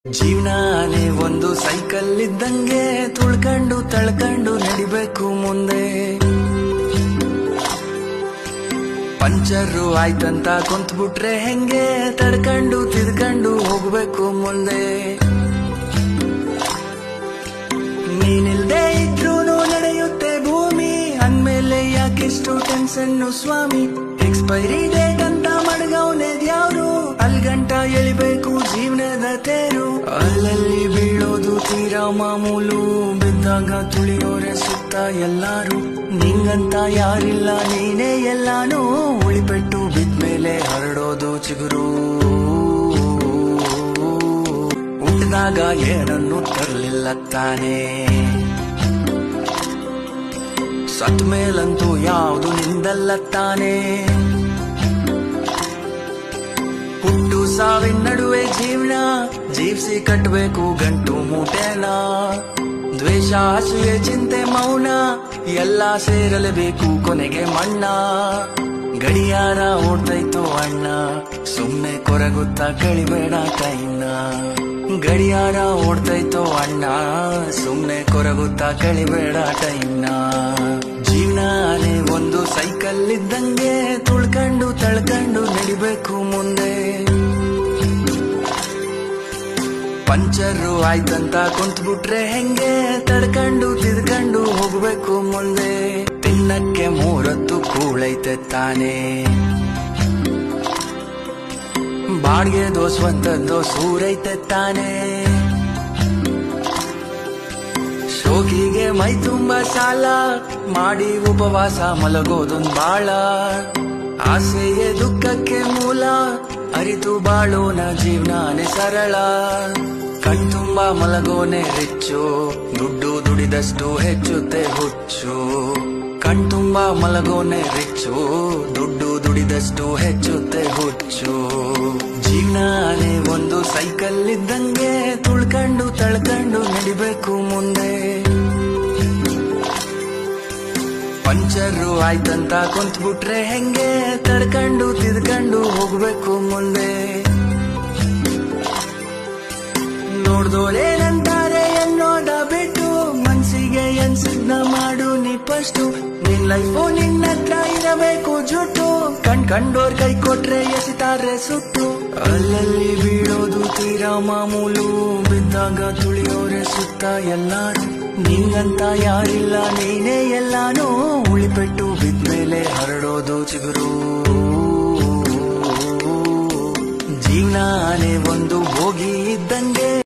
ಜೀವನಾನೇ ಒಂದು ಸೈಕಲ್ ಇದ್ದಂಗೆ ತುಳ್ಕೊಂಡು ತಳ್ಕೊಂಡು ನಡಿಬೇಕು ಮುಂದೆ. ಪಂಚರು ಆಯ್ತಂತ ಕುಂತ್ಬಿಟ್ರೆ ಹೆಂಗೆ ತಡ್ಕೊಂಡು ತಿದ್ಕೊಂಡು ಹೋಗ್ಬೇಕು ಮುಂದೆ. ನೀನಿಲ್ದೇ ಇದ್ರೂನು ನಡೆಯುತ್ತೆ ಭೂಮಿ, ಅಂದ್ಮೇಲೆ ಯಾಕೆಷ್ಟು ಟೆನ್ಷನ್ನು ಸ್ವಾಮಿ. ಎಕ್ಸ್ಪೈರಿ ಡೇಟ್ ಅಂತ ಮಡಗವನೆದ್ಯಾವ್ರು, ಅಲ್ಗಂಟ ಎಳಿಬೇಕು ಜೀವನದ ತೇರು. ಅಲ್ಲಲ್ಲಿ ಬೀಳೋದು ತೀರಾ ಮಾಮೂಲು, ಬಿದ್ದಾಗ ತುಳಿಯೋರೆ ಸುತ್ತ ಎಲ್ಲಾರು. ನಿಂಗಂತ ಯಾರಿಲ್ಲ ನೀನೇ ಎಲ್ಲಾನು, ಉಳಿಪೆಟ್ಟು ಬಿದ್ಮೇಲೆ ಹರಡೋದು ಚಿಗುರು. ಹುಟ್ಟಿದಾಗ ಏನನ್ನು ತರಲಿಲ್ಲ ತಾನೇ, ಸತ್ ಮೇಲಂತೂ ಯಾವುದು ನಿಂದಲ್ಲ ತಾನೇ. ಹುಟ್ಟು ಸಾವಿನ ನಡುವೆ ಜೀವನ ಜೀವಿಸಿ ಕಟ್ಟಬೇಕು ಗಂಟು ಮೂಟೆನ. ದ್ವೇಷ ಅಸೂಯೆ ಚಿಂತೆ ಮೌನ ಎಲ್ಲ ಸೇರಲೇಬೇಕು ಕೊನೆಗೆ ಮಣ್ಣ. ಗಡಿಯಾರ ಓಡ್ತೈತೋ ಅಣ್ಣ, ಸುಮ್ನೆ ಕೊರಗುತ್ತಾ ಕಳಿಬೇಡ ಕೈನ. ಗಡಿಯಾರ ಓಡ್ತೈತೋ ಅಣ್ಣ, ಸುಮ್ನೆ ಕೊರಗುತ್ತಾ ಕಳಿಬೇಡ ಟೈಮ್ನ. ಜೀವನಾನೇ ಒಂದು ಸೈಕಲ್ ಇದ್ದಂಗೆ ತುಳ್ಕೊಂಡು ತಳ್ಕೊಂಡು ನಡಿಬೇಕು ಮುಂದೆ. ಪಂಚರು ಆಯ್ತಂತ ಕುಂತ್ಬಿಟ್ರೆ ಹೆಂಗೆ ತಡ್ಕೊಂಡು ತಿದ್ಕೊಂಡು ಹೋಗ್ಬೇಕು ಮುಂದೆ. ತಿನ್ನಕ್ಕೆ ಮೂರತ್ತು ಕೂಳೈತೆ ತಾನೇ, ಬಾಡ್ಗೆದೋ ಸ್ವಂತದ್ದೋ ಸೂರೈತೆ ತಾನೇ. ಶೋಕಿಗೆ ಮೈ ತುಂಬ ಸಾಲ ಮಾಡಿ ಉಪವಾಸ ಮಲಗೋದೊಂದ್ ಬಾಳ. ಆಸೆಯೇ ದುಃಖಕ್ಕೆ ಮೂಲ, ಅರಿತು ಬಾಳೋನ ಜೀವನಾನೇ ಸರಳ. ಕಣ್ತುಂಬ ಮಲಗೋನೆ ರಿಚ್ಚು, ದುಡ್ಡು ದುಡಿದಷ್ಟು ಹೆಚ್ಚುತ್ತೆ ಹುಚ್ಚು. ಕಣ್ತುಂಬ ಮಲಗೋನೆ ರಿಚ್ಚು, ದುಡ್ಡು ದುಡಿದಷ್ಟು ಹೆಚ್ಚುತ್ತೆ ಹುಚ್ಚು. ಜೀವನಾನೇ ಒಂದು ಸೈಕಲ್ ಇದ್ದಂಗೆ ತುಳ್ಕೊಂಡು ತಳ್ಕೊಂಡು ನಡಿಬೇಕು ಮುಂದೆ. ಪಂಚರು ಆಯ್ತಂತ ಕುಂತ್ಬಿಟ್ರೆ ಹೆಂಗೆ ತಡ್ಕೊಂಡು ತಿದ್ಕೊಂಡು ಹೋಗ್ಬೇಕು ಮುಂದೆ. ನೋಡ್ದೋರೇನಂತಾರೆ ಅನ್ನೋದ ಬಿಟ್ಟು, ಮನ್ಸಿಗೆ ಎನ್ಸಿದ್ನ ಮಾಡು ನೀ ಫಸ್ಟು. ನಿನ್ ಲೈಫು ನಿನ್ನ ಹತ್ರ ಇರಬೇಕು ಜುಟ್ಟು, ಕಂಡೋರ್ ಕೈ ಕೊಟ್ರೆ ಎಸಿತಾರೆ ಸುಟ್ಟು. ಅಲ್ಲಲ್ಲಿ ಬೀಳೋದು ತೀರಾ ಮಾಮೂಲು, ಬಿದ್ದಾಗ ತುಳಿಯೋರೆ ಸುತ್ತ ಎಲ್ಲಾರು. ನಿಂಗಂತ ಯಾರಿಲ್ಲ ನೀನೇ ಎಲ್ಲಾನು, ಉಳಿಪೆಟ್ಟು ಬಿದ್ಮೇಲೆ ಹರಡೋದು ಚಿಗುರು. ಜೀವನಾನೇ ಒಂದು ಹೋಗಿ ಇದ್ದಂಗೆ